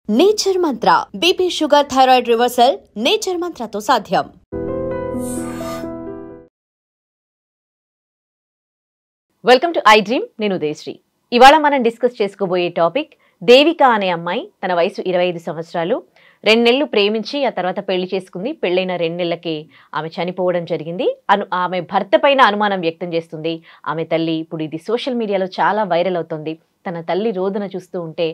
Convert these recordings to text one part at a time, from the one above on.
Nature Mantra BP sugar thyroid reversal nature మంత్రతో సాధ్యం. Welcome to I dream. నేను ఉదయశ్రీ. ఇవాళ మనం డిస్కస్ చేసుకోబోయే టాపిక్ దేవిక అనే అమ్మాయి. తన వయసు 25 సంవత్సరాలు. 2 నెలలు ప్రేమించి ఆ తర్వాత పెళ్లి చేసుకుంది. పెళ్ళైన 2 నెలలకి ఆమె చనిపోవడం జరిగింది. ఆమె భర్త పైన అనుమానం వ్యక్తం చేస్తుంది ఆమె తల్లి. ఇప్పుడు ఇది సోషల్ మీడియాలో చాలా వైరల్ అవుతుంది. తన తల్లి రోదన చూస్తూ ఉంటే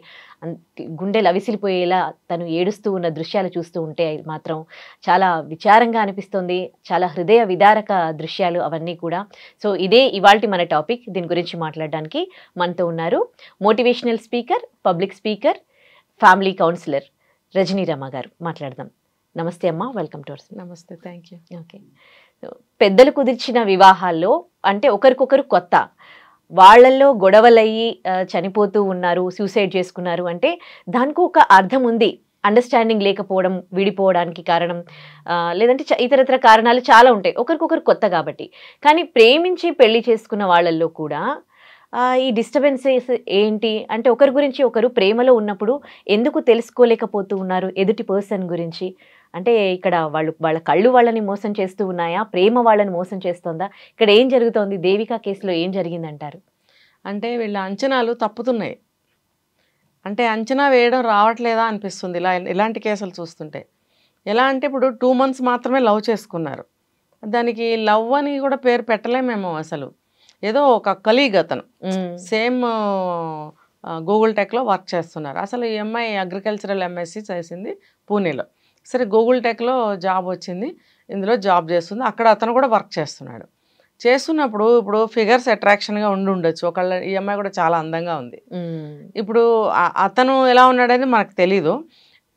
గుండెలు అవిసిలిపోయేలా తను ఏడుస్తూ ఉన్న దృశ్యాలు చూస్తూ ఉంటే మాత్రం చాలా విచారంగా అనిపిస్తుంది. చాలా హృదయ విదారక దృశ్యాలు అవన్నీ కూడా. సో ఇదే ఇవాల్టి మన టాపిక్. దీని గురించి మాట్లాడడానికి మనతో ఉన్నారు motivational speaker, public speaker, family counsellor Rajani Rama గారు. మాట్లాడదాం. నమస్తే అమ్మ, వెల్కమ్ టు. నమస్తే, థ్యాంక్ యూ. ఓకే, పెద్దలు కుదిర్చిన వివాహాల్లో అంటే ఒకరికొకరు కొత్త, వాళ్ళల్లో గొడవలయ్యి చనిపోతూ ఉన్నారు, సూసైడ్ చేసుకున్నారు అంటే దానికి ఒక అర్థం ఉంది. అండర్స్టాండింగ్ లేకపోవడం, విడిపోవడానికి కారణం, లేదంటే ఇతరత్ర కారణాలు చాలా ఉంటాయి ఒకరికొకరు కొత్త కాబట్టి. కానీ ప్రేమించి పెళ్లి చేసుకున్న వాళ్ళల్లో కూడా ఈ డిస్టర్బెన్సెస్ ఏంటి అంటే ఒకరి గురించి ఒకరు ప్రేమలో ఉన్నప్పుడు ఎందుకు తెలుసుకోలేకపోతూ ఉన్నారు ఎదుటి పర్సన్ గురించి. అంటే ఇక్కడ వాళ్ళ కళ్ళు వాళ్ళని మోసం చేస్తూ ఉన్నాయా, ప్రేమ వాళ్ళని మోసం చేస్తుందా? ఇక్కడ ఏం జరుగుతోంది? దేవిక కేసులో ఏం జరిగిందంటారు? అంటే వీళ్ళ అంచనాలు తప్పుతున్నాయి. అంటే అంచనా వేయడం రావట్లేదా అనిపిస్తుంది ఇలాంటి కేసులు చూస్తుంటే. ఎలా అంటే ఇప్పుడు 2 months మాత్రమే లవ్ చేసుకున్నారు. దానికి లవ్ అని కూడా పేరు పెట్టలేమేమో. అసలు ఏదో ఒక కలీగ్, అతను సేమ్ గూగుల్ టెక్లో వర్క్ చేస్తున్నారు. అసలు ఈ అమ్మాయి అగ్రికల్చరల్ ఎంఎస్సి చేసింది పూణేలో. సరే, గూగుల్ టెక్లో జాబ్ వచ్చింది, ఇందులో జాబ్ చేస్తుంది. అక్కడ అతను కూడా వర్క్ చేస్తున్నాడు. చేస్తున్నప్పుడు ఇప్పుడు ఫిగర్స్ అట్రాక్షన్గా ఉండొచ్చు. ఒకళ్ళ ఈ అమ్మాయి కూడా చాలా అందంగా ఉంది. ఇప్పుడు అతను ఎలా ఉన్నాడని మనకు తెలీదు.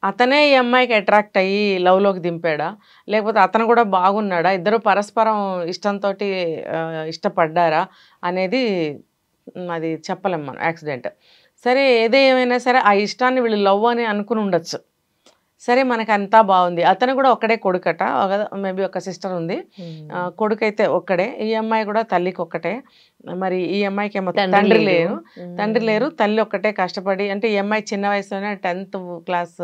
అతనే ఈ అమ్మాయికి అట్రాక్ట్ అయ్యి లవ్లోకి దింపాడా, లేకపోతే అతను కూడా బాగున్నాడా, ఇద్దరు పరస్పరం ఇష్టంతో ఇష్టపడ్డారా అనేది అది చెప్పలేం మనం, యాక్సిడెంట్. సరే, ఏదేమైనా సరే ఆ ఇష్టాన్ని వీళ్ళు లవ్ అని అనుకుని ఉండొచ్చు. సరే, మనకు అంతా బాగుంది. అతను కూడా ఒక్కడే కొడుకట, మేబీ ఒక సిస్టర్ ఉంది. కొడుకైతే ఒక్కడే. ఈ అమ్మాయి కూడా తల్లికి ఒక్కటే. మరి ఈ అమ్మాయికి ఏమో తండ్రి లేరు, తల్లి ఒక్కటే కష్టపడి. అంటే ఈ అమ్మాయి చిన్న వయసులోనే 10th class,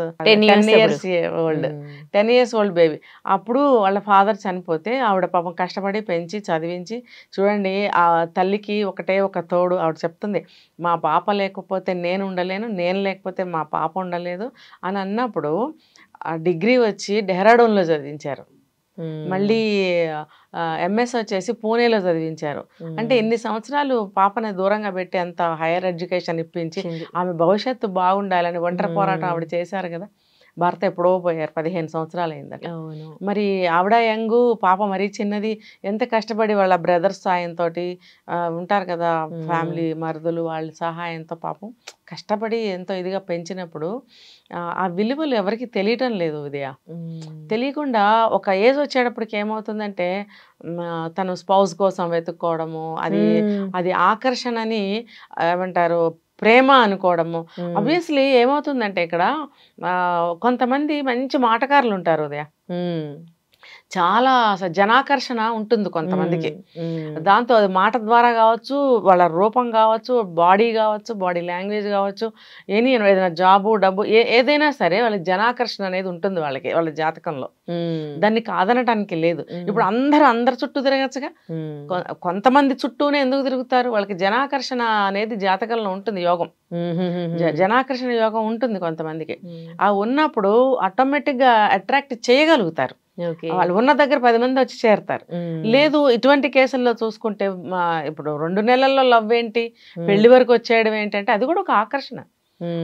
10 years old baby. అప్పుడు వాళ్ళ ఫాదర్ చనిపోతే ఆవిడ పాపం కష్టపడి పెంచి చదివించి, చూడండి ఆ తల్లికి ఒకటే ఒక తోడు. ఆవిడ చెప్తుంది, మా పాప లేకపోతే నేను ఉండలేను, నేను లేకపోతే మా పాప ఉండలేదు అని అన్నప్పుడు డిగ్రీ వచ్చి డెహ్రాడూన్లో చదివించారు. మళ్ళీ ఎంఎస్ వచ్చేసి పూణేలో చదివించారు. అంటే ఇన్ని సంవత్సరాలు పాపని దూరంగా పెట్టి అంత హైయర్ ఎడ్యుకేషన్ ఇప్పించి ఆమె భవిష్యత్తు బాగుండాలని ఒంటరి పోరాటం ఆవిడ చేశారు కదా. భర్త ఎప్పుడో పోయారు, 15 సంవత్సరాలు అయిందట. మరి ఆవిడ యంగు, పాప మరీ చిన్నది. ఎంత కష్టపడి వాళ్ళ బ్రదర్స్ సాయంతో ఉంటారు కదా, ఫ్యామిలీ మరుదులు వాళ్ళ సహాయంతో పాపం కష్టపడి ఎంతో ఇదిగా పెంచినప్పుడు ఆ విలువలు ఎవరికి తెలియటం లేదు. ఉదయ తెలియకుండా ఒక ఏజ్ వచ్చేటప్పటికి ఏమవుతుందంటే తను స్పౌస్ కోసం వెతుక్కోవడము, అది ఆకర్షణని ఏమంటారు, ప్రేమ అనుకోవడము. ఆబ్వియస్లీ ఏమవుతుందంటే ఇక్కడ కొంతమంది మంచి మాటకారులు ఉంటారు ఉదయ, చాలా జనాకర్షణ ఉంటుంది కొంతమందికి. దాంతో అది మాట ద్వారా కావచ్చు, వాళ్ళ రూపం కావచ్చు, బాడీ కావచ్చు, బాడీ లాంగ్వేజ్ కావచ్చు, ఏదైనా జాబు డబ్బు ఏదైనా సరే వాళ్ళకి జనాకర్షణ అనేది ఉంటుంది వాళ్ళకి, వాళ్ళ జాతకంలో. దాన్ని కాదనటానికి లేదు. ఇప్పుడు అందరు చుట్టూ తిరగచ్చుగా, కొంతమంది చుట్టూనే ఎందుకు తిరుగుతారు? వాళ్ళకి జనాకర్షణ అనేది జాతకంలో ఉంటుంది, యోగం, జనాకర్షణ యోగం ఉంటుంది కొంతమందికి. ఆ ఉన్నప్పుడు ఆటోమేటిక్గా అట్రాక్ట్ చేయగలుగుతారు. వాళ్ళు ఉన్న దగ్గర 10 మంది వచ్చి చేరతారు. లేదు, ఇటువంటి కేసుల్లో చూసుకుంటే ఇప్పుడు 2 నెలల్లో లవ్ ఏంటి, పెళ్లి వరకు వచ్చేయడం ఏంటంటే అది కూడా ఒక ఆకర్షణ.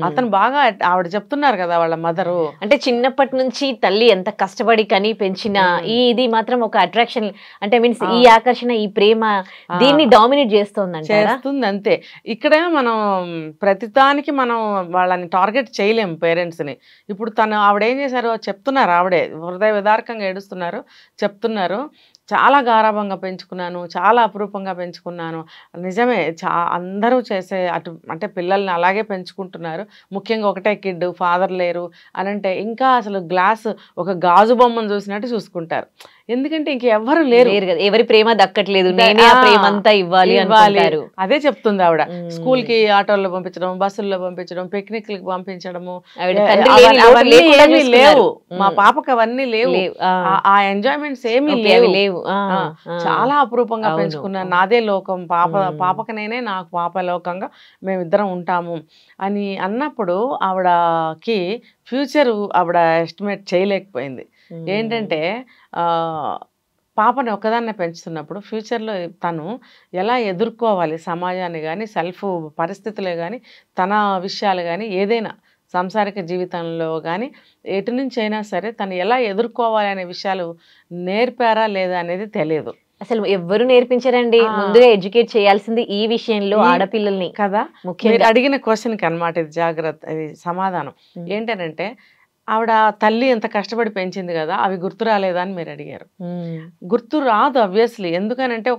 అతను బాగా, ఆవిడ చెప్తున్నారు కదా వాళ్ళ మదరు, అంటే చిన్నప్పటి నుంచి తల్లి ఎంత కష్టపడి కని పెంచిన ఇది మాత్రం ఒక అట్రాక్షన్, అంటే మీన్స్ ఈ ఆకర్షణ, ఈ ప్రేమ దీన్ని డామినేట్ చేస్తుంది అంతే. ఇక్కడ మనం ప్రతిదానికి మనం వాళ్ళని టార్గెట్ చేయలేము పేరెంట్స్ని. ఇప్పుడు ఆవిడ ఏం చేశారో చెప్తున్నారు, ఆవిడే హృదయ విదారకంగా ఏడుస్తున్నారు, చెప్తున్నారు, చాలా గారాభంగా పెంచుకున్నాను, చాలా అపురూపంగా పెంచుకున్నాను. నిజమే, అందరూ చేసే అంటే పిల్లల్ని అలాగే పెంచుకుంటున్నారు. ముఖ్యంగా ఒకటే కిడ్, ఫాదర్ లేరు అని అంటే ఇంకా అసలు ఒక గాజు బొమ్మను చూసినట్టు చూసుకుంటారు. ఎందుకంటే ఇంకెవ్వరు లేరు కదా, ఎవరి ప్రేమ దక్కట్లేదు, నేనే ఆ ప్రేమ అంతా ఇవ్వాలి అనుకుంటారు. అదే చెప్తుంది ఆవిడ. స్కూల్ కి ఆటోల్లో పంపించడం, బస్సుల్లో పంపించడం, పిక్నిక్లకు పంపించడము, అవన్నీ లేవు. మా పాపకు అవన్నీ లేవు. ఆ ఎంజాయ్మెంట్స్ ఏమీ లేవు. చాలా అపురూపంగా పెంచుకున్నాను. నాదే లోకం, పాపకు నేనే, నాకు పాప లోకంగా మేమిద్దరం ఉంటాము అని అన్నప్పుడు ఆవిడకి ఫ్యూచర్ ఆవిడ ఎస్టిమేట్ చేయలేకపోయింది. ఏంటంటే పాపని ఒక్కదాన్నే పెంచుతున్నప్పుడు ఫ్యూచర్లో తను ఎలా ఎదుర్కోవాలి సమాజాన్ని కానీ, సెల్ఫ్ పరిస్థితులే కానీ, తన విషయాలు కానీ, ఏదైనా సంసారిక జీవితంలో కానీ ఎటు నుంచి అయినా సరే తను ఎలా ఎదుర్కోవాలి అనే విషయాలు నేర్పారా లేదా అనేది తెలియదు. అసలు ఎవ్వరు నేర్పించారండి. ముందుగా ఎడ్యుకేట్ చేయాల్సింది ఈ విషయంలో ఆడపిల్లల్ని కదా. ముఖ్యంగా అడిగిన క్వశ్చన్కి అనమాట ఇది జాగ్రత్త, ఇది సమాధానం ఏంటంటే ఆవిడ తల్లి ఎంత కష్టపడి పెంచింది కదా, అవి గుర్తు రాలేదా అని మీరు అడిగారు. గుర్తు రాదు ఆబ్వియస్లీ. ఎందుకనంటే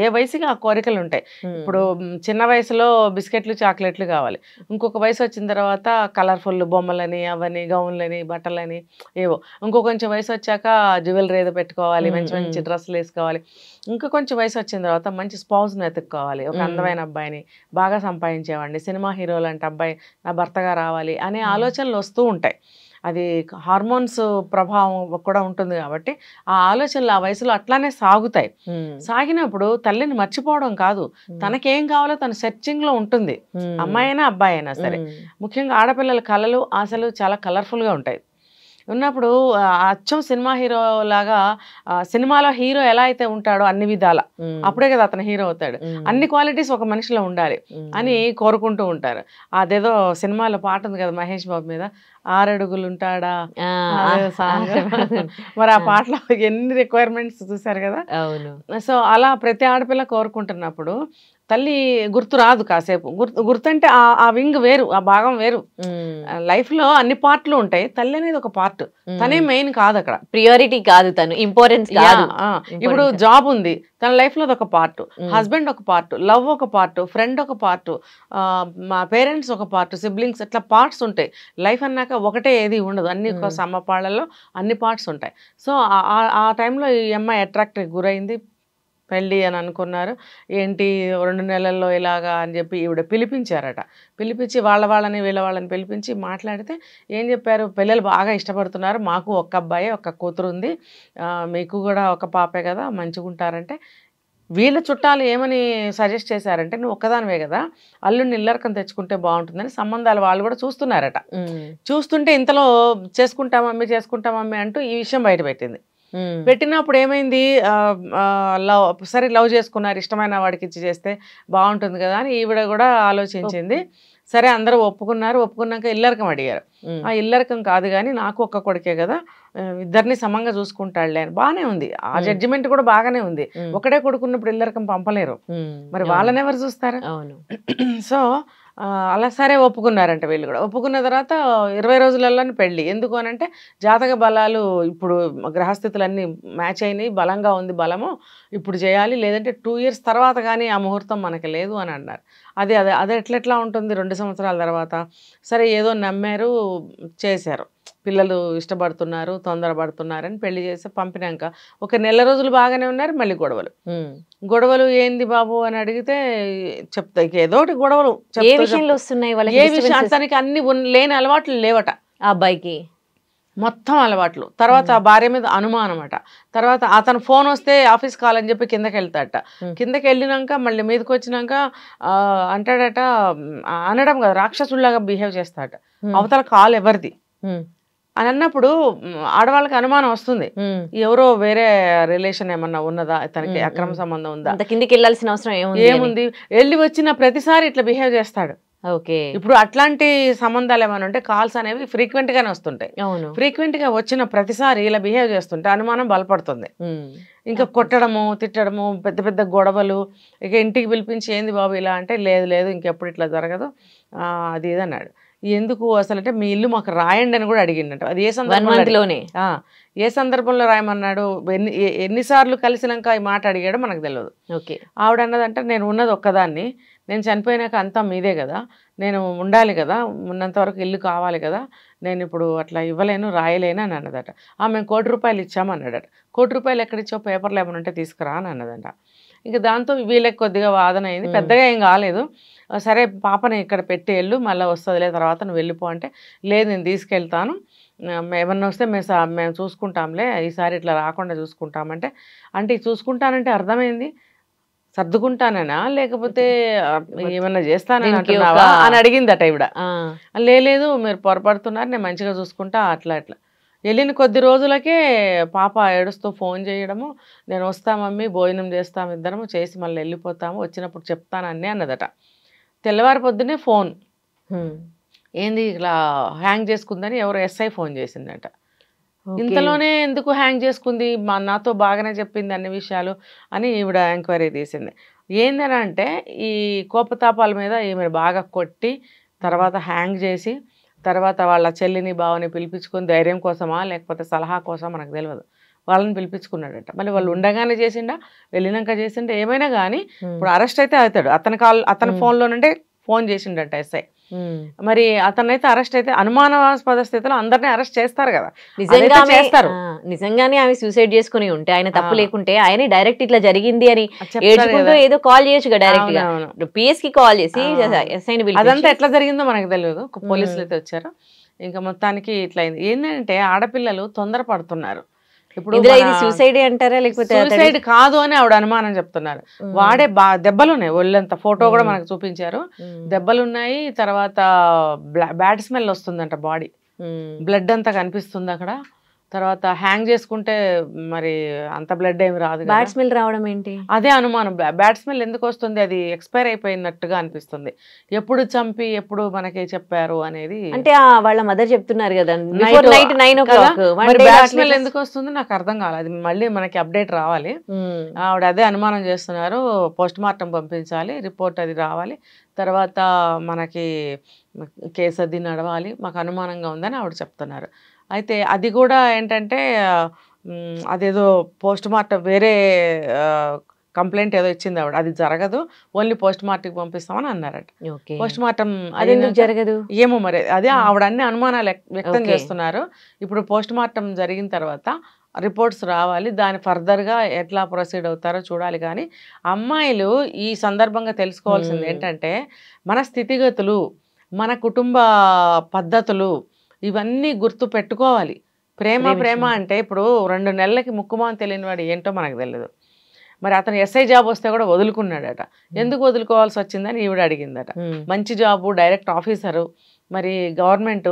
ఏ వయసుకి ఆ కోరికలు ఉంటాయి. ఇప్పుడు చిన్న వయసులో బిస్కెట్లు చాక్లెట్లు కావాలి, ఇంకొక వయసు వచ్చిన తర్వాత కలర్ఫుల్ బొమ్మలని, అవని, గౌన్లని, బట్టలని ఏవో, కొంచెం వయసు వచ్చాక జ్యువెలరీ ఏదో పెట్టుకోవాలి, మంచి మంచి డ్రెస్సులు వేసుకోవాలి, కొంచెం వయసు వచ్చిన తర్వాత మంచి స్పౌస్ని ఎత్తుక్కోవాలి, ఒక అందమైన అబ్బాయిని, బాగా సంపాదించేవాడిని, సినిమా హీరో లాంటి అబ్బాయి నా భర్తగా రావాలి అనే ఆలోచనలు వస్తూ ఉంటాయి. అది హార్మోన్స్ ప్రభావం కూడా ఉంటుంది కాబట్టి ఆ ఆలోచనలు ఆ వయసులో అట్లానే సాగుతాయి. సాగినప్పుడు తల్లిని మర్చిపోవడం కాదు, తనకేం కావాలో తను సెర్చింగ్ లో ఉంటుంది, అమ్మాయి అయినా అబ్బాయి అయినా సరే. ముఖ్యంగా ఆడపిల్లల కళలు, ఆశలు చాలా కలర్ఫుల్గా ఉంటాయి. ఉన్నప్పుడు అచ్చం సినిమా హీరో లాగా, సినిమాలో హీరో ఎలా అయితే ఉంటాడో అన్ని విధాల, అప్పుడే కదా అతను హీరో అవుతాడు, అన్ని క్వాలిటీస్ ఒక మనిషిలో ఉండాలి అని కోరుకుంటూ ఉంటారు. అదేదో సినిమాలో పాట ఉంది కదా మహేష్ బాబు మీద, 6 అడుగులు ఉంటాడా సాంగ్. మరి ఆ పాటలో ఎన్ని రిక్వైర్మెంట్స్ చూసారు కదా. సో అలా ప్రతి ఆడపిల్ల కోరుకుంటున్నప్పుడు తల్లి గుర్తు రాదు కాసేపు. గుర్తంటే ఆ వింగ్ వేరు, ఆ భాగం వేరు. లైఫ్ లో అన్ని పార్ట్లు ఉంటాయి, తల్లి అనేది ఒక పార్ట్, తనే మెయిన్ కాదు, అక్కడ ప్రియారిటీ కాదు, తను ఇంపార్టెన్స్ కాదు. ఇప్పుడు జాబ్ ఉంది, తన లైఫ్ లో ఒక పార్ట్, హస్బెండ్ ఒక పార్ట్, లవ్ ఒక పార్ట్, ఫ్రెండ్ ఒక పార్ట్, మా పేరెంట్స్ ఒక పార్ట్, సిబ్లింగ్స్, ఇట్లా పార్ట్స్ ఉంటాయి. లైఫ్ అన్నాక ఒకటే ఏది ఉండదు, అన్ని సమపాళ్ళలో అన్ని పార్ట్స్ ఉంటాయి. సో ఆ టైంలో ఈ అమ్మాయి అట్రాక్ట్కి గురైంది, పెళ్ళి అని అనుకున్నారు. ఏంటి 2 నెలల్లో ఇలాగా అని చెప్పి ఈవిడ పిలిపించారట. పిలిపించి వాళ్ళని వీళ్ళని పిలిపించి మాట్లాడితే ఏం చెప్పారు, పిల్లలు బాగా ఇష్టపడుతున్నారు, మాకు ఒక్క అబ్బాయి ఒక్క కూతురు ఉంది, మీకు కూడా ఒక పాపే కదా, మంచిగా ఉంటారంటే వీళ్ళ చుట్టాలు ఏమని సజెస్ట్ చేశారంటే, నువ్వు ఒక్కదానివే కదా, అల్లుడిని ఇల్లరకం తెచ్చుకుంటే బాగుంటుందని సంబంధాలు వాళ్ళు కూడా చూస్తున్నారట. చూస్తుంటే ఇంతలో చేసుకుంటామమ్మి అంటూ ఈ విషయం బయట పెట్టింది. పెట్టినప్పుడు ఏమైంది, సరే లవ్ చేసుకున్నారు, ఇష్టమైన వాడికి ఇచ్చి చేస్తే బాగుంటుంది కదా అని ఈవిడ కూడా ఆలోచించింది. సరే అందరూ ఒప్పుకున్నాక ఇల్లరకం అడిగారు. ఆ ఇల్లరకం కాదు కానీ నాకు ఒక్క కొడుకే కదా, ఇద్దరిని సమంగా చూసుకుంటాడులే అని. బాగానే ఉంది, ఆ జడ్జిమెంట్ కూడా బాగానే ఉంది. ఒకటే కొడుకున్నప్పుడు ఇల్లరకం పంపలేరు, మరి వాళ్ళని ఎవరు చూస్తారు. సో అలా సరే ఒప్పుకున్నారంట వీళ్ళు కూడా. ఒప్పుకున్న తర్వాత 20 రోజులలోనే పెళ్ళి. ఎందుకు అని అంటే జాతక బలాలు ఇప్పుడు గ్రహస్థితులన్నీ మ్యాచ్ అయినాయి, బలంగా ఉంది బలము, ఇప్పుడు చేయాలి, లేదంటే 2 years తర్వాత కానీ ఆ ముహూర్తం మనకి లేదు అని అన్నారు. అదే ఎట్లెట్లా ఉంటుంది 2 సంవత్సరాల తర్వాత. సరే ఏదో నమ్మారు, చేశారు. పిల్లలు ఇష్టపడుతున్నారు, తొందరపడుతున్నారని పెళ్లి చేసి పంపినాక ఒక నెల రోజులు బాగానే ఉన్నారు, మళ్ళీ గొడవలు ఏంది బాబు అని అడిగితే చెప్తా, ఏదో ఒకటి గొడవలు. ఏ విషయం అతనికి అన్ని లేని అలవాట్లు లేవట ఆ అబ్బాయికి, మొత్తం అలవాట్లు. తర్వాత ఆ భార్య మీద అనుమానం అట. తర్వాత అతను ఫోన్ వస్తే ఆఫీస్ కాల్ అని చెప్పి కిందకి వెళ్తాడట. కిందకి వెళ్ళినాక మళ్ళీ మీదకి వచ్చినాక అంటాడట, అనడం కదా, రాక్షసుడిలాగా బిహేవ్ చేస్తాడట. అవతల కాల్ ఎవరిది అని అన్నప్పుడు ఆడవాళ్ళకి అనుమానం వస్తుంది, ఎవరో వేరే రిలేషన్ ఏమన్నా ఉన్నదా, తనకి అక్రమ సంబంధం ఉందా, కిందికి వెళ్ళాల్సిన అవసరం ఏముంది, వెళ్ళి వచ్చిన ప్రతిసారి ఇట్లా బిహేవ్ చేస్తాడు. ఇప్పుడు అట్లాంటి సంబంధాలు ఏమైనా ఉంటే కాల్స్ అనేవి ఫ్రీక్వెంట్ గానే వస్తుంటాయి. ఫ్రీక్వెంట్ గా వచ్చిన ప్రతిసారి ఇలా బిహేవ్ చేస్తుంటే అనుమానం బలపడుతుంది. ఇంకా కొట్టడము, తిట్టడము, పెద్ద పెద్ద గొడవలు. ఇక ఇంటికి పిలిపించి ఏంది బాబు ఇలా అంటే, లేదు ఇంకెప్పుడు ఇట్లా జరగదు అది ఇది అన్నాడు. ఎందుకు అసలు అంటే, మీ ఇల్లు మాకు రాయండి అని కూడా అడిగిండట. అది ఏ సందర్భంలో రాయమన్నాడు, ఎన్నిసార్లు కలిసినాక ఈ మాట అడిగాడో మనకు తెలియదు. ఆవిడ అన్నదంటే, నేను ఉన్నది ఒక్కదాన్ని, నేను చనిపోయినాక అంతా మీదే కదా, నేను ఉండాలి కదా, ఉన్నంత వరకు ఇల్లు కావాలి కదా, నేను ఇప్పుడు అట్లా ఇవ్వలేను రాయలేను అని అన్నదట. మేము ₹1,00,00,000 ఇచ్చామన్నాడట. ₹1,00,00,000 ఎక్కడిచ్చావు, పేపర్లు ఏమైనా ఉంటే తీసుకురా అని అన్నదంట. ఇంకా దాంతో వీళ్ళకి కొద్దిగా వాదన అయింది, పెద్దగా ఏం కాలేదు. సరే పాపని ఇక్కడ పెట్టి వెళ్ళు, మళ్ళీ వస్తుందిలే తర్వాత నువ్వు వెళ్ళిపో అంటే, లేదు నేను తీసుకెళ్తాను, ఏమన్నా వస్తే మేము చూసుకుంటాంలే, ఈసారి ఇట్లా రాకుండా చూసుకుంటామంటే, అంటే చూసుకుంటానంటే అర్థమైంది సర్దుకుంటాననా లేకపోతే ఏమన్నా చేస్తానని అంటున్నావా అని అడిగిందట ఇవిడ. లేదు మీరు పొరపడుతున్నారు, నేను మంచిగా చూసుకుంటా అట్లా అట్లా. వెళ్ళిన కొద్ది రోజులకే పాప ఏడుస్తూ ఫోన్ చేయడము, నేను వస్తా మమ్మీ, భోజనం చేస్తాము ఇద్దరము, చేసి మళ్ళీ వెళ్ళిపోతాము, వచ్చినప్పుడు చెప్తానని అన్నదట. తెల్లవారి పొద్దునే ఫోన్ ఏంది ఇట్లా హ్యాంగ్ చేసుకుందని ఎవరో ఎస్ఐ ఫోన్ చేసిందట. ఇంతలోనే ఎందుకు హ్యాంగ్ చేసుకుంది, నాతో బాగానే చెప్పింది అన్ని విషయాలు అని ఈవిడ ఎంక్వైరీ తీసింది. ఏందని అంటే ఈ కోపతాపాల మీద ఈమె బాగా కొట్టి తర్వాత హ్యాంగ్ చేసి తర్వాత వాళ్ళ చెల్లిని బావని పిలిపించుకొని ధైర్యం కోసమా లేకపోతే సలహా కోసం మనకు తెలియదు, వాళ్ళని పిలిపించుకున్నాడట. మళ్ళీ వాళ్ళు ఉండగానే చేసిండా వెళ్ళినాక చేసిండా ఏమైనా కానీ ఇప్పుడు అరెస్ట్ అయితే అవుతాడు. అతని ఫోన్లో నుండే ఫోన్ చేసిండట ఎస్ఐ. మరి అతనైతే అరెస్ట్ అయితే అనుమానాస్పద స్థితిలో అందరినీ అరెస్ట్ చేస్తారు కదా, చేస్తారు. నిజంగానే ఆమె సూసైడ్ చేసుకుని ఉంటే ఆయన తప్పు లేకుంటే ఆయన డైరెక్ట్ ఇట్లా జరిగింది అని ఏడ్చుకుంటూ ఏదో కాల్ చేయొచ్చు డైరెక్ట్ గా, పిఎస్ కి కాల్ చేసి అదంతా ఎట్లా జరిగిందో మనకు తెలియదు. పోలీసులు అయితే వచ్చారు. ఇంకా మొత్తానికి ఇట్లా అయింది. ఏంటంటే ఆడపిల్లలు తొందరపడుతున్నారు. ఇప్పుడు సూసైడ్ అంటారా లేకపోతే సూసైడ్ కాదు అని ఆవిడ అనుమానం చెప్తున్నారు. వాడే దెబ్బలున్నాయి, ఒళ్ళంతా ఫోటో కూడా మనకు చూపించారు, దెబ్బలున్నాయి. తర్వాత బ్యాడ్ స్మెల్ వస్తుందంట, బాడీ బ్లడ్ అంతా కనిపిస్తుంది అక్కడ. తర్వాత హ్యాంగ్ చేసుకుంటే మరి అంత బ్లడ్ ఏమి రాదు. బ్యాడ్ స్మెల్ రావడం ఏంటి, అదే అనుమానం. బ్యాడ్ స్మెల్ ఎందుకు వస్తుంది, అది ఎక్స్పైర్ అయిపోయినట్టుగా అనిపిస్తుంది. ఎప్పుడు చంపి ఎప్పుడు మనకి చెప్పారు అనేది, అంటే వాళ్ళ మదర్ చెప్తున్నారు కదా నైట్ 9 o'clock. బ్యాడ్ స్మెల్ ఎందుకు వస్తుంది నాకు అర్థం కాలేదు, అది మళ్ళీ మనకి అప్డేట్ రావాలి. ఆవిడ అదే అనుమానం చేస్తున్నారు. పోస్ట్ మార్టం పంపించాలి, రిపోర్ట్ అది రావాలి, తర్వాత మనకి కేసు అది నడవాలి, మాకు అనుమానంగా ఉందని ఆవిడ చెప్తున్నారు. అయితే అది కూడా ఏంటంటే అదేదో పోస్ట్ మార్టం వేరే కంప్లైంట్ ఏదో ఇచ్చింది ఆవిడ, అది జరగదు, ఓన్లీ పోస్ట్ మార్టంకి పంపిస్తామని అన్నారట. పోస్ట్ మార్టం అది జరగదు ఏమో మరి, అదే ఆవిడ అన్ని అనుమానాలు వ్యక్తం చేస్తున్నారు. ఇప్పుడు పోస్ట్ మార్టం జరిగిన తర్వాత రిపోర్ట్స్ రావాలి, దాని ఫర్దర్గా ఎట్లా ప్రొసీడ్ అవుతారో చూడాలి. కానీ అమ్మాయిలు ఈ సందర్భంగా తెలుసుకోవాల్సింది ఏంటంటే మన స్థితిగతులు, మన కుటుంబ పద్ధతులు ఇవన్నీ గుర్తు పెట్టుకోవాలి. ప్రేమ అంటే ఇప్పుడు 2 నెలలకి ముక్కుమాన్ తెలియని వాడు ఏంటో మనకు తెలియదు. మరి అతను ఎస్ఐ జాబ్ వస్తే కూడా వదులుకున్నాడట. ఎందుకు వదులుకోవాల్సి వచ్చిందని ఈవిడ అడిగిందట. మంచి జాబు, డైరెక్ట్ ఆఫీసరు, మరి గవర్నమెంట్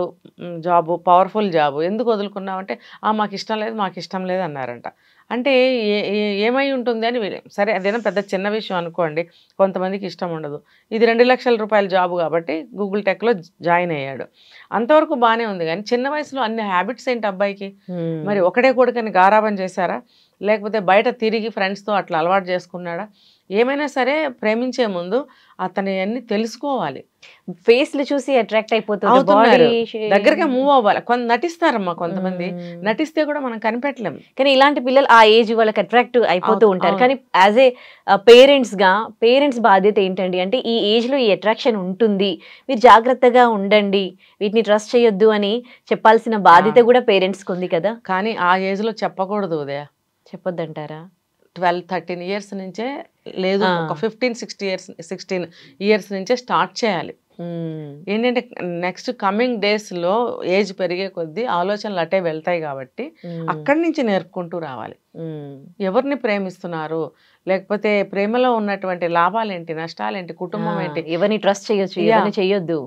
జాబు, పవర్ఫుల్ జాబు, ఎందుకు వదులుకున్నామంటే మాకు ఇష్టం లేదు అన్నారంట. అంటే ఏమై ఉంటుంది అని సరే, అదేనా పెద్ద చిన్న విషయం అనుకోండి, కొంతమందికి ఇష్టం ఉండదు. ఇది 2 లక్షల రూపాయల జాబు కాబట్టి గూగుల్ టెక్లో జాయిన్ అయ్యాడు, అంతవరకు బాగానే ఉంది. కానీ చిన్న వయసులో అన్ని హ్యాబిట్స్ ఏంటి అబ్బాయికి? మరి ఒకటే కొడుకని గారాబం చేశారా, లేకపోతే బయట తిరిగి ఫ్రెండ్స్తో అట్లా అలవాటు చేసుకున్నాడా? ఏమైనా సరే ప్రేమించే ముందు అతని అన్ని తెలుసుకోవాలి. ఫేస్లు చూసి అట్రాక్ట్ అయిపోతున్నారు, దగ్గరగా మూవ్ అవ్వాలి. నటిస్తారమ్మా కొంతమంది, నటిస్తే కూడా మనం కనిపెట్టలేము. కానీ ఇలాంటి పిల్లలు ఆ ఏజ్ వాళ్ళకి అట్రాక్ట్ అయిపోతూ ఉంటారు. కానీ యాజ్ ఏ పేరెంట్స్ బాధ్యత ఏంటండి అంటే ఈ ఏజ్ లో ఈ అట్రాక్షన్ ఉంటుంది, మీరు జాగ్రత్తగా ఉండండి, వీటిని ట్రస్ట్ చేయొద్దు అని చెప్పాల్సిన బాధ్యత కూడా పేరెంట్స్ కి ఉంది కదా. కానీ ఆ ఏజ్ లో చెప్పకూడదు ఉదయ, చెప్పొద్దంటారా? 12-13 years నుంచే లేదు, ఒక 15-16 years నుంచే స్టార్ట్ చేయాలి. ఏంటంటే నెక్స్ట్ కమింగ్ డేస్లో ఏజ్ పెరిగే కొద్దీ ఆలోచనలు అటే వెళ్తాయి కాబట్టి అక్కడి నుంచి నేర్పుకుంటూ రావాలి. ఎవరిని ప్రేమిస్తున్నారు, లేకపోతే ప్రేమలో ఉన్నటువంటి లాభాలేంటి, నష్టాలేంటి, కుటుంబం ఏంటి, ఎవరిని ట్రస్ట్ చేయొచ్చు, ఎవరిని చేయొద్దు.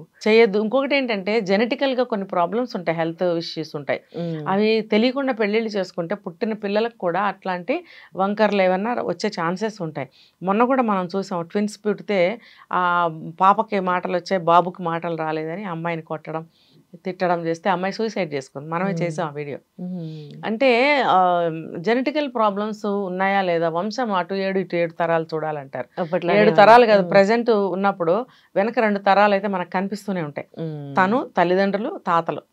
ఇంకొకటి ఏంటంటే జెనెటికల్గా కొన్ని ప్రాబ్లమ్స్ ఉంటాయి, హెల్త్ ఇష్యూస్ ఉంటాయి. అవి తెలియకుండా పెళ్ళిళ్ళు చేసుకుంటే పుట్టిన పిల్లలకు కూడా అట్లాంటి వంకర్లు ఏమన్నా వచ్చే ఛాన్సెస్ ఉంటాయి. మొన్న కూడా మనం చూసాం, ట్విన్స్ పుట్టితే ఆ పాపకి మాటలు వచ్చాయి, బాబుకి మాటలు రాలేదని అమ్మాయిని కొట్టడం తిట్టడం చేస్తే అమ్మాయి సూసైడ్ చేసుకుంది. మనమే చేసాం ఆ వీడియో. అంటే జెనెటికల్ ప్రాబ్లమ్స్ ఉన్నాయా లేదా, వంశం అటు 7 తరాలు చూడాలంటారు. 7 తరాలు కదా ప్రజెంట్ ఉన్నప్పుడు, వెనక 2 తరాలు అయితే మనకు కనిపిస్తూనే ఉంటాయి. తను, తల్లిదండ్రులు, తాతలు,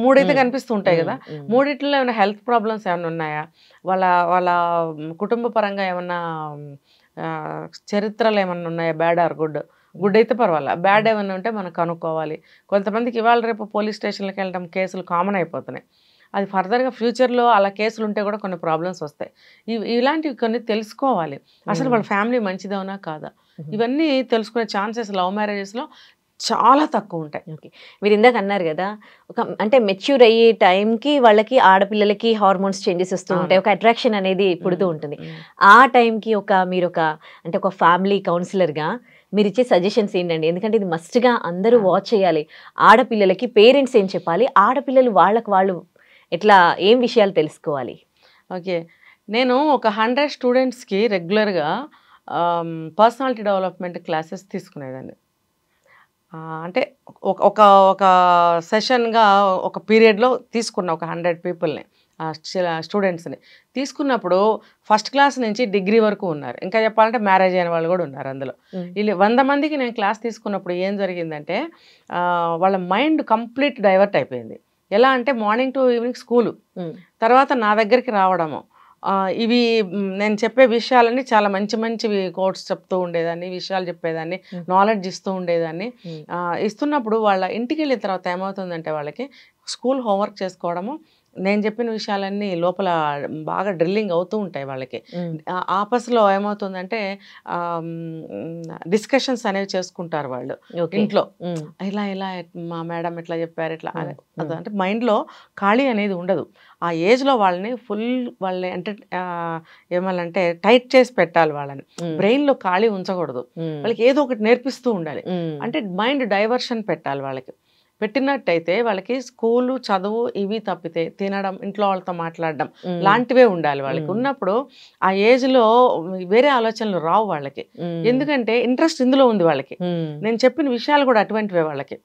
మూడైతే కనిపిస్తూ ఉంటాయి కదా. మూడిట్లో ఏమైనా హెల్త్ ప్రాబ్లమ్స్ ఏమైనా ఉన్నాయా, వాళ్ళ కుటుంబ పరంగా ఏమన్నా చరిత్రలు ఏమన్నా ఉన్నాయా, బ్యాడ్ ఆర్ గుడ్? గుడ్ అయితే పర్వాలా, బ్యాడ్ ఏమన్నా ఉంటే మనం కనుక్కోవాలి. కొంతమందికి ఇవాళ రేపు పోలీస్ స్టేషన్లకు వెళ్ళడం కేసులు కామన్ అయిపోతున్నాయి. అది ఫర్దర్గా ఫ్యూచర్లో అలా కేసులు ఉంటే కూడా కొన్ని ప్రాబ్లమ్స్ వస్తాయి. ఇలాంటివి కొన్ని తెలుసుకోవాలి. అసలు వాళ్ళ ఫ్యామిలీ మంచిదవునా కాదా, ఇవన్నీ తెలుసుకునే ఛాన్సెస్ లవ్ మ్యారేజెస్లో చాలా తక్కువ ఉంటాయి. ఓకే, మీరు ఇందాక అన్నారు కదా, అంటే మెచ్యూర్ అయ్యే టైంకి వాళ్ళకి ఆడపిల్లలకి హార్మోన్స్ చేంజెస్ వస్తూ ఉంటాయి, ఒక అట్రాక్షన్ అనేది పుడుతూ ఉంటుంది. ఆ టైంకి మీరు ఒక ఫ్యామిలీ కౌన్సిలర్గా మీరు ఇచ్చే సజెషన్స్ ఏంటండి? ఎందుకంటే ఇది మస్ట్గా అందరూ వాచ్ చేయాలి. ఆడపిల్లలకి పేరెంట్స్ ఏం చెప్పాలి, ఆడపిల్లలు వాళ్ళు ఎట్లా ఏం విషయాలు తెలుసుకోవాలి? ఓకే, నేను ఒక 100 స్టూడెంట్స్కి రెగ్యులర్గా పర్సనాలిటీ డెవలప్మెంట్ క్లాసెస్ తీసుకునేదాన్ని. అంటే ఒక ఒక సెషన్గా ఒక పీరియడ్లో తీసుకున్న ఒక 100 పీపుల్ని, స్టూడెంట్స్ని తీసుకున్నప్పుడు ఫస్ట్ క్లాస్ నుంచి డిగ్రీ వరకు ఉన్నారు. ఇంకా చెప్పాలంటే మ్యారేజ్ అయిన వాళ్ళు కూడా ఉన్నారు అందులో. వీళ్ళు 100 మందికి నేను క్లాస్ తీసుకున్నప్పుడు ఏం జరిగిందంటే వాళ్ళ మైండ్ కంప్లీట్ డైవర్ట్ అయిపోయింది. ఎలా అంటే మార్నింగ్ టు ఈవినింగ్ స్కూలు, తర్వాత నా దగ్గరికి రావడము, ఇవి నేను చెప్పే విషయాలన్నీ చాలా మంచి మంచివి కోట్స్ చెప్తూ ఉండేదాన్ని, విషయాలు చెప్పేదాన్ని, నాలెడ్జ్ ఇస్తూ ఉండేదాన్ని. ఇస్తున్నప్పుడు వాళ్ళ ఇంటికి వెళ్ళిన తర్వాత ఏమవుతుందంటే వాళ్ళకి స్కూల్ హోంవర్క్ చేసుకోవడము, నేను చెప్పిన విషయాలన్నీ లోపల బాగా డ్రిల్లింగ్ అవుతూ ఉంటాయి వాళ్ళకి. ఆపస్లో ఏమవుతుందంటే డిస్కషన్స్ అనేవి చేసుకుంటారు వాళ్ళు ఇంట్లో. ఇలా ఇలా మా మేడం ఇట్లా చెప్పారు, ఇట్లా అంటే మైండ్లో ఖాళీ అనేది ఉండదు. ఆ ఏజ్లో వాళ్ళని వాళ్ళని అంటే ఏమల్లంటే టైట్ చేసి పెట్టాలి వాళ్ళని, బ్రెయిన్లో ఖాళీ ఉంచకూడదు. వాళ్ళకి ఏదో ఒకటి నేర్పిస్తూ ఉండాలి. అంటే మైండ్ డైవర్షన్ పెట్టాలి వాళ్ళకి. పెట్టినట్టయితే వాళ్ళకి స్కూలు చదువు ఇవి తప్పితే తినడం, ఇంట్లో వాళ్ళతో మాట్లాడడం లాంటివే ఉండాలి వాళ్ళకి. ఉన్నప్పుడు ఆ ఏజ్లో వేరే ఆలోచనలు రావు వాళ్ళకి, ఎందుకంటే ఇంట్రెస్ట్ ఇందులో ఉంది వాళ్ళకి. నేను చెప్పిన విషయాలు కూడా అటువంటివే వాళ్ళకి.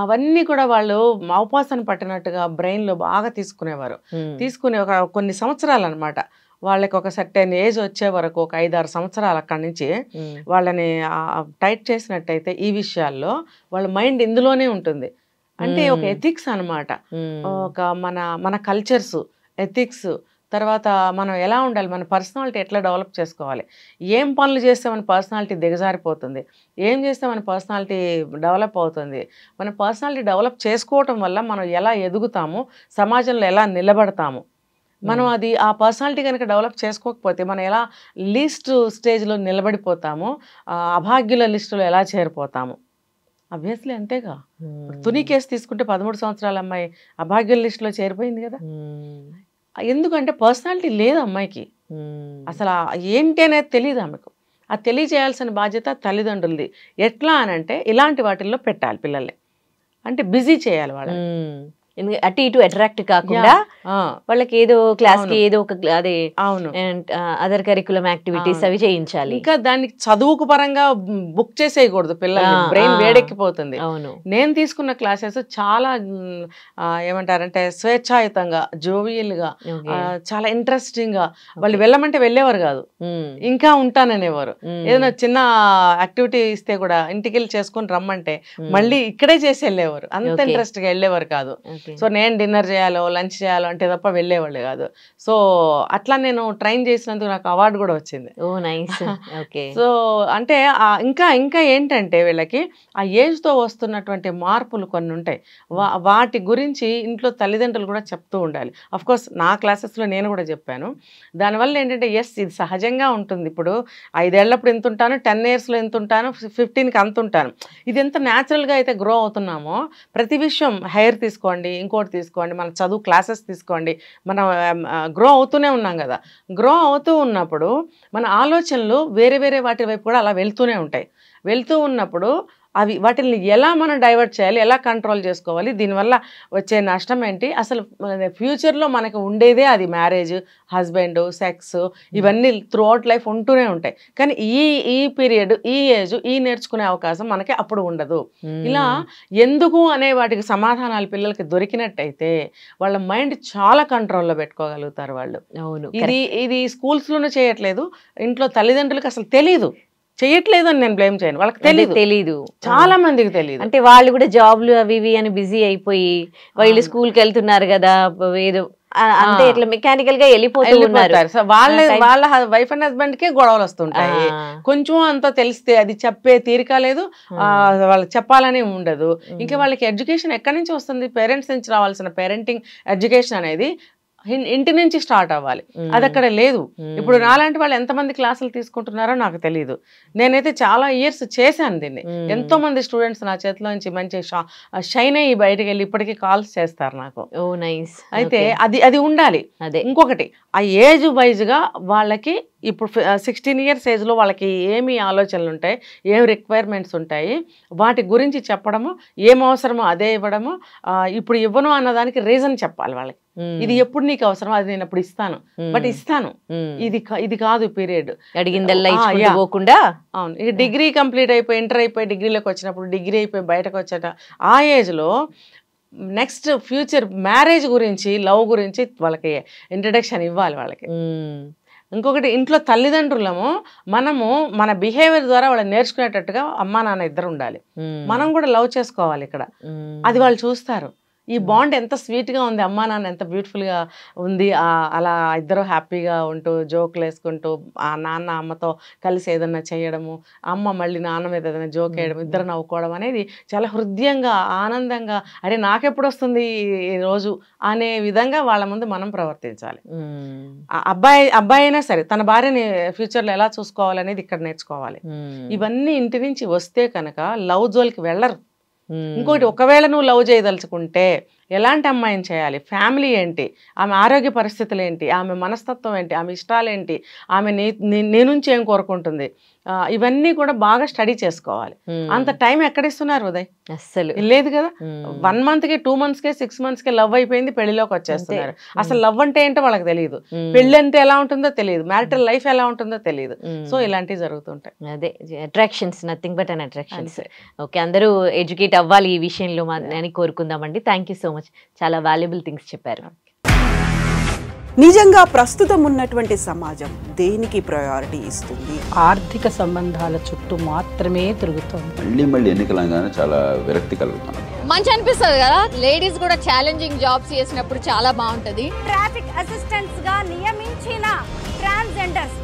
అవన్నీ కూడా వాళ్ళు అవపాసన పట్టినట్టుగా బ్రెయిన్లో బాగా తీసుకునేవారు. తీసుకునే కొన్ని సంవత్సరాలు అనమాట. వాళ్ళకి ఒక సర్టెన్ ఏజ్ వచ్చే వరకు ఒక 5-6 సంవత్సరాలు అక్కడి నుంచి వాళ్ళని టైట్ చేసినట్టయితే ఈ విషయాల్లో వాళ్ళ మైండ్ ఇందులోనే ఉంటుంది. అంటే ఒక ఎథిక్స్ అనమాట. ఒక మన కల్చర్స్, ఎథిక్స్, తర్వాత మనం ఎలా ఉండాలి, మన పర్సనాలిటీ ఎట్లా డెవలప్ చేసుకోవాలి, ఏం పనులు చేస్తే మన పర్సనాలిటీ దిగజారిపోతుంది, ఏం చేస్తే మన పర్సనాలిటీ డెవలప్ అవుతుంది, మన పర్సనాలిటీ డెవలప్ చేసుకోవటం వల్ల మనం ఎలా ఎదుగుతాము, సమాజంలో ఎలా నిలబడతాము, మనం అది ఆ పర్సనాలిటీ కనుక డెవలప్ చేసుకోకపోతే మనం ఎలా లీస్ట్ స్టేజ్లో నిలబడిపోతాము, అభాగ్యుల లిస్టులో ఎలా చేరిపోతాము. అబ్వియస్లీ అంతేగా. తుని కేసు తీసుకుంటే 13 సంవత్సరాల అమ్మాయి అభాగ్యుల లిస్టులో చేరిపోయింది కదా. ఎందుకంటే పర్సనాలిటీ లేదు అమ్మాయికి, అసలు ఏంటి అనేది తెలియదు ఆమెకు. అది తెలియజేయాల్సిన బాధ్యత తల్లిదండ్రులది. ఎట్లా అనంటే ఇలాంటి వాటిల్లో పెట్టాలి పిల్లల్ని, అంటే బిజీ చేయాలి వాళ్ళని. అటు ఇటు అట్రాక్ట్ కాకుండా వాళ్ళకి ఏదో క్లాస్ కి ఏదో ఒక అదే అదర్ కరికులం యాక్టివిటీస్ అవి చేయించాలి. ఇంకా దానికి చదువుకు పరంగా బుక్ చేసేయకూడదు పిల్లల్ని, బ్రెయిన్ వేడెక్కిపోతుంది. నేను తీసుకున్న క్లాసెస్ చాలా ఏమంటారంటే స్వేచ్ఛాయుతంగా, జోవియల్ గా, చాలా ఇంట్రెస్టింగ్ గా. వాళ్ళు వెళ్ళమంటే వెళ్ళేవారు కాదు, ఇంకా ఉంటాననేవారు. ఏదైనా చిన్న యాక్టివిటీ ఇస్తే కూడా ఇంటికి వెళ్ళి చేసుకుని రమ్మంటే మళ్ళీ ఇక్కడే చేసి వెళ్ళేవారు. అంత ఇంట్రెస్ట్ గా వెళ్ళేవారు కాదు. సో నేను డిన్నర్ చేయాలో లంచ్ చేయాలో అంటే తప్ప వెళ్ళేవాళ్ళు కాదు. సో అట్లా నేను ట్రైన్ చేసినందుకు నాకు అవార్డు కూడా వచ్చింది. సో అంటే ఇంకా ఇంకా ఏంటంటే వీళ్ళకి ఆ ఏజ్తో వస్తున్నటువంటి మార్పులు కొన్ని ఉంటాయి. వాటి గురించి ఇంట్లో తల్లిదండ్రులు కూడా చెప్తూ ఉండాలి. అఫ్కోర్స్ నా క్లాసెస్లో నేను కూడా చెప్పాను. దానివల్ల ఏంటంటే ఇది సహజంగా ఉంటుంది. ఇప్పుడు 5 ఏళ్ళప్పుడు ఎంత ఉంటాను, 10 ఇయర్స్లో ఎంత ఉంటాను, 15కి అంత ఉంటాను. ఇది ఎంత న్యాచురల్గా అయితే గ్రో అవుతున్నామో, ప్రతి విషయం హెయిర్ తీసుకోండి, ఇంకోటి తీసుకోండి, మన చదువు క్లాసెస్ తీసుకోండి, మనం గ్రో అవుతూనే ఉన్నాం కదా. గ్రో అవుతూ ఉన్నప్పుడు మన ఆలోచనలు వేరే వేరే వాటి వైపు కూడా అలా వెళ్తూనే ఉంటాయి. వెళ్తూ ఉన్నప్పుడు వాటిని ఎలా మనం డైవర్ట్ చేయాలి, ఎలా కంట్రోల్ చేసుకోవాలి, దీనివల్ల వచ్చే నష్టం ఏంటి, అసలు ఫ్యూచర్లో మనకు ఉండేదే అది మ్యారేజ్, హస్బెండ్, సెక్స్, ఇవన్నీ త్రూ అవుట్ లైఫ్ ఉంటూనే ఉంటాయి. కానీ ఈ పీరియడ్, ఈ ఏజ్, నేర్చుకునే అవకాశం మనకి అప్పుడు ఉండదు. ఇలా ఎందుకు అనే వాటికి సమాధానాలు పిల్లలకి దొరికినట్టయితే వాళ్ళ మైండ్ చాలా కంట్రోల్లో పెట్టుకోగలుగుతారు వాళ్ళు. ఇది స్కూల్స్లోనూ చేయట్లేదు, ఇంట్లో తల్లిదండ్రులకు అసలు తెలీదు. చేయట్లేదు అని నేను బ్లేమ్ చేయను, వాళ్ళకి తెలీదు, చాలా మందికి తెలియదు. అంటే వాళ్ళు కూడా జాబ్లు అవి ఇవి అని బిజీ అయిపోయి వీళ్ళు స్కూల్కి వెళ్తున్నారు కదా, ఏదో అంతే ఇట్లా మెకానికల్ గా వెళ్ళిపోతూ ఉన్నారు. సో వాళ్ళ వైఫ్ అండ్ హస్బెండ్ కే గొడవలు వస్తుంటాయి. కొంచెం అంతా తెలిస్తే అది చెప్పే తీరిక లేదు, వాళ్ళకి చెప్పాలని ఉండదు. ఇంకా వాళ్ళకి ఎడ్యుకేషన్ ఎక్కడి నుంచి వస్తుంది? పేరెంట్స్ నుంచి రావాల్సిన పేరెంటింగ్ ఎడ్యుకేషన్ అనేది ఇంటి నుంచి స్టార్ట్ అవ్వాలి. అది అక్కడ లేదు. ఇప్పుడు నాలాంటి వాళ్ళు ఎంతమంది క్లాసులు తీసుకుంటున్నారో నాకు తెలియదు. నేనైతే చాలా ఇయర్స్ చేశాను దీన్ని. ఎంతో మంది స్టూడెంట్స్ నా చేతిలో నుంచి మంచి షైన్ అయ్యి బయటకు వెళ్ళి ఇప్పటికీ కాల్స్ చేస్తారు నాకు. అయితే అది ఉండాలి. ఇంకొకటి ఆ ఏజ్ వైజ్ గా వాళ్ళకి ఇప్పుడు 16 years ఏజ్లో వాళ్ళకి ఏమి ఆలోచనలు ఉంటాయి, ఏం రిక్వైర్మెంట్స్ ఉంటాయి, వాటి గురించి చెప్పడము, ఏం అవసరమో అదే ఇవ్వడము. ఇప్పుడు ఇవ్వను అన్నదానికి రీజన్ చెప్పాలి వాళ్ళకి. ఇది ఎప్పుడు నీకు అవసరం, అది నేను అప్పుడు ఇస్తాను, బట్ ఇస్తాను, ఇది కాదు పీరియడ్ అడిగిందల్లా ఇచ్చుకోకుండా. అవును, ఈ డిగ్రీ కంప్లీట్ అయిపోయి ఇంటర్ అయిపోయి డిగ్రీలోకి వచ్చినప్పుడు, డిగ్రీ అయిపోయి బయటకు వచ్చాక ఆ ఏజ్లో నెక్స్ట్ ఫ్యూచర్ మ్యారేజ్ గురించి, లవ్ గురించి వాళ్ళకి ఇంట్రడక్షన్ ఇవ్వాలి వాళ్ళకి. ఇంకొకటి, ఇంట్లో తల్లిదండ్రులము మనము మన బిహేవియర్ ద్వారా వాళ్ళు నేర్చుకునేటట్టుగా అమ్మా నాన్న ఇద్దరు ఉండాలి. మనం కూడా లవ్ చేసుకోవాలి ఇక్కడ. అది వాళ్ళు చూస్తారు. ఈ బాండ్ ఎంత స్వీట్గా ఉంది, అమ్మా నాన్న ఎంత బ్యూటిఫుల్గా ఉంది, అలా ఇద్దరు హ్యాపీగా ఉంటూ జోకులు వేసుకుంటూ ఆ నాన్న అమ్మతో కలిసి ఏదన్నా చేయడము, అమ్మ మళ్ళీ నాన్న మీద ఏదైనా జోక్ వేయడం, ఇద్దరు నవ్వుకోవడం అనేది చాలా హృదయంగా ఆనందంగా, అరే నాకెప్పుడు వస్తుంది ఈ రోజు అనే విధంగా వాళ్ళ ముందు మనం ప్రవర్తించాలి. అబ్బాయి అయినా సరే తన భార్యని ఫ్యూచర్లో ఎలా చూసుకోవాలనేది ఇక్కడ నేర్చుకోవాలి. ఇవన్నీ ఇంటి నుంచి వస్తే కనుక లవ్ జోలికి వెళ్ళరు. ఇంకోటి, ఒకవేళ నువ్వు లవ్ చేయదలుచుకుంటే ఎలాంటి అమ్మాయిని చేయాలి, ఫ్యామిలీ ఏంటి, ఆమె ఆరోగ్య పరిస్థితులు ఏంటి, ఆమె మనస్తత్వం ఏంటి, ఆమె ఇష్టాలు ఏంటి, ఆమె నీ నుంచి ఏం కోరుకుంటుంది, ఇవన్నీ కూడా బాగా స్టడీ చేసుకోవాలి. అంత టైం ఎక్కడిస్తున్నారు ఉదయ్? అస్సలు లేదు కదా. 1 monthకి 2 monthsకే 6 monthsకే లవ్ అయిపోయింది, పెళ్లిలోకి వచ్చేస్తున్నారు. అసలు లవ్ అంటే ఏంటో వాళ్ళకి తెలియదు, పెళ్లి అంటే ఎలా ఉంటుందో తెలియదు, మ్యారిటల్ లైఫ్ ఎలా ఉంటుందో తెలియదు. సో ఇలాంటివి జరుగుతుంటాయి. అదే attractions, nothing but an attractions. Okay, అందరూ ఎడ్యుకేట్ అవ్వాలి ఈ విషయంలో అని కోరుకుందామండి. థ్యాంక్ యూ సో మచ్, చాలా వాల్యుబుల్ థింగ్స్ చెప్పారు. నిజంగా ప్రస్తుతం ఉన్నటువంటి సమాజం దేనికి ప్రయారిటీ ఇస్తుంది? ఆర్థిక సంబంధాల చుట్టూ మాత్రమే తిరుగుతుంది. మళ్ళీ ఎన్నికలంగానే చాలా విరక్తి కలుగుతాను. మంచి అనిపిస్తుంది కదా, లేడీస్ కూడా ఛాలెంజింగ్ జాబ్స్ చేసినప్పుడు చాలా బాగుంటది. ట్రాఫిక్ అసిస్టెంట్స్ గా నియమించిన ట్రాన్స్జెండర్స్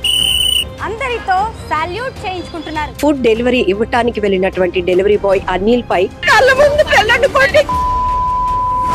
అందరితో సాల్యూట్ చేయించుకుంటున్నారు. ఫుడ్ డెలివరీ ఇవ్వటానికి వెళ్ళినటువంటి డెలివరీ బాయ్ అనిల్ పై కళ్ళ ముందు